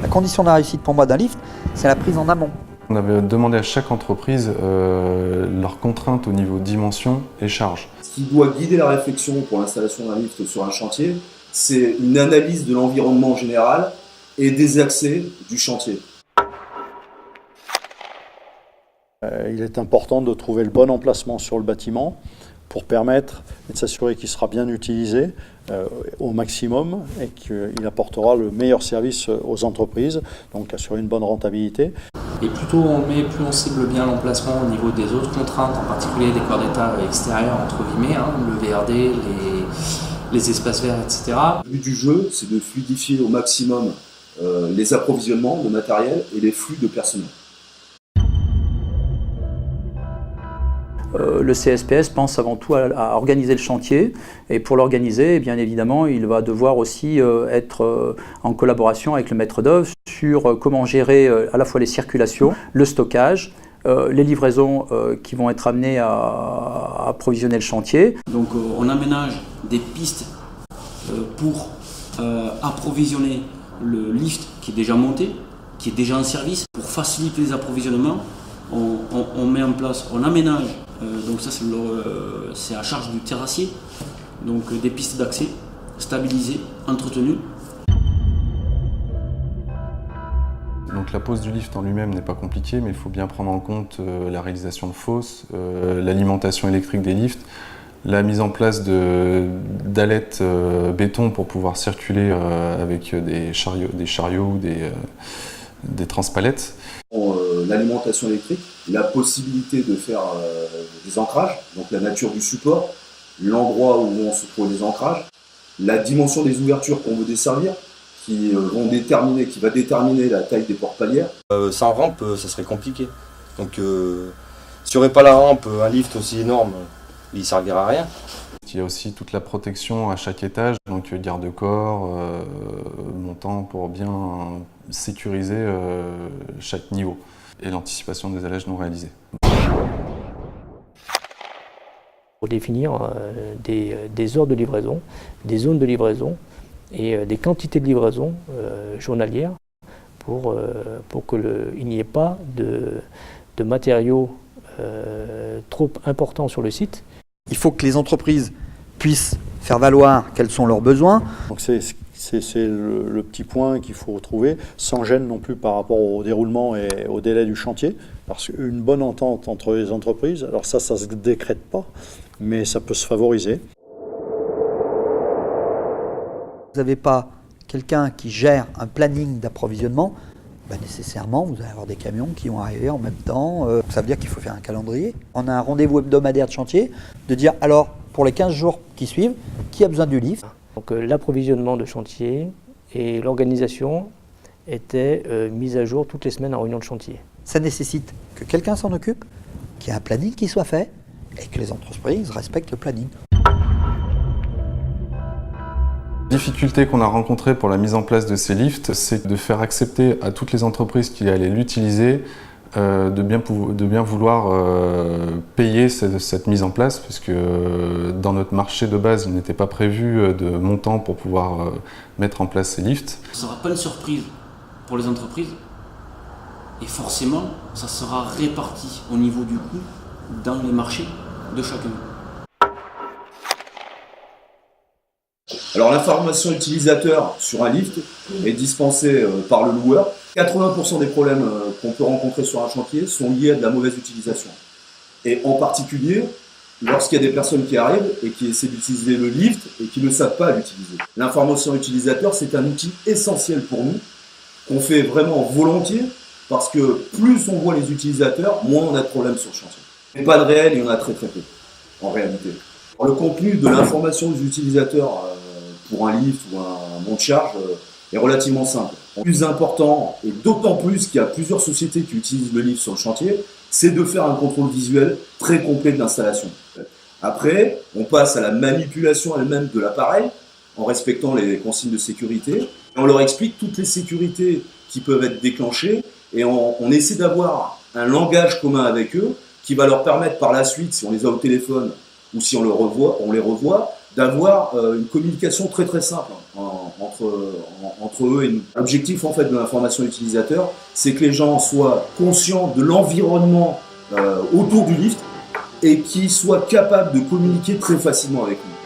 La condition de la réussite pour moi d'un lift, c'est la prise en amont. On avait demandé à chaque entreprise leurs contraintes au niveau dimension et charge. Ce qui doit guider la réflexion pour l'installation d'un lift sur un chantier, c'est une analyse de l'environnement général et des accès du chantier. Il est important de trouver le bon emplacement sur le bâtiment pour permettre de s'assurer qu'il sera bien utilisé au maximum et qu'il apportera le meilleur service aux entreprises, donc assurer une bonne rentabilité. Et plus on cible bien l'emplacement au niveau des autres contraintes, en particulier des corps d'état extérieurs, entre guillemets, le VRD, les espaces verts, etc. Le but du jeu, c'est de fluidifier au maximum les approvisionnements de matériel et les flux de personnel. Le CSPS pense avant tout à organiser le chantier, et pour l'organiser, bien évidemment, il va devoir aussi être en collaboration avec le maître d'œuvre sur comment gérer à la fois les circulations, le stockage, les livraisons qui vont être amenées à approvisionner le chantier. Donc on aménage des pistes pour approvisionner le lift qui est déjà monté, qui est déjà en service. Pour faciliter les approvisionnements, on met en place, on aménage, donc ça c'est à charge du terrassier, donc des pistes d'accès stabilisées, entretenues. Donc la pose du lift en lui-même n'est pas compliquée, mais il faut bien prendre en compte la réalisation de fosses, l'alimentation électrique des lifts, la mise en place d'alettes béton pour pouvoir circuler avec des chariots ou des transpalettes. L'alimentation électrique, la possibilité de faire des ancrages, donc la nature du support, l'endroit où vont se trouver les ancrages, la dimension des ouvertures qu'on veut desservir, qui va déterminer la taille des porte-palières. Sans rampe, ça serait compliqué. Donc s'il n'y aurait pas la rampe, un lift aussi énorme, il ne servira à rien. Il y a aussi toute la protection à chaque étage, donc garde-corps, montant pour bien sécuriser chaque niveau et l'anticipation des allèges non réalisés. Pour définir des heures de livraison, des zones de livraison et des quantités de livraison journalières pour qu'il n'y ait pas de matériaux trop importants sur le site. Il faut que les entreprises puissent faire valoir quels sont leurs besoins. Donc c'est le petit point qu'il faut trouver, sans gêne non plus par rapport au déroulement et au délai du chantier, parce qu'une bonne entente entre les entreprises, alors ça se décrète pas, mais ça peut se favoriser. Vous n'avez pas quelqu'un qui gère un planning d'approvisionnement, nécessairement vous allez avoir des camions qui vont arriver en même temps. Ça veut dire qu'il faut faire un calendrier. On a un rendez-vous hebdomadaire de chantier, de dire alors pour les 15 jours qui suivent, qui a besoin du lift. Donc l'approvisionnement de chantier et l'organisation étaient mises à jour toutes les semaines en réunion de chantier. Ça nécessite que quelqu'un s'en occupe, qu'il y ait un planning qui soit fait et que les entreprises respectent le planning. La difficulté qu'on a rencontrée pour la mise en place de ces lifts, c'est de faire accepter à toutes les entreprises qui allaient l'utiliser de bien vouloir payer cette mise en place, puisque dans notre marché de base, il n'était pas prévu de montant pour pouvoir mettre en place ces lifts. Ce ne sera pas une surprise pour les entreprises et forcément, ça sera réparti au niveau du coût dans les marchés de chacun. Alors l'information utilisateur sur un lift est dispensée par le loueur. 80% des problèmes qu'on peut rencontrer sur un chantier sont liés à de la mauvaise utilisation. Et en particulier, lorsqu'il y a des personnes qui arrivent et qui essaient d'utiliser le lift et qui ne savent pas l'utiliser. L'information utilisateur, c'est un outil essentiel pour nous, qu'on fait vraiment volontiers, parce que plus on voit les utilisateurs, moins on a de problèmes sur le chantier. Mais pas de réel, il y en a très très peu, en réalité. Le contenu de l'information des utilisateurs pour un lift ou un monte-charge est relativement simple. Le plus important, et d'autant plus qu'il y a plusieurs sociétés qui utilisent le lift sur le chantier, c'est de faire un contrôle visuel très complet de l'installation. Après, on passe à la manipulation elle-même de l'appareil, en respectant les consignes de sécurité. Et on leur explique toutes les sécurités qui peuvent être déclenchées, et on essaie d'avoir un langage commun avec eux, qui va leur permettre par la suite, si on les a au téléphone, ou si on les revoit, d'avoir une communication très très simple entre eux et nous. L'objectif en fait de l'information utilisateur, c'est que les gens soient conscients de l'environnement autour du lift et qu'ils soient capables de communiquer très facilement avec nous.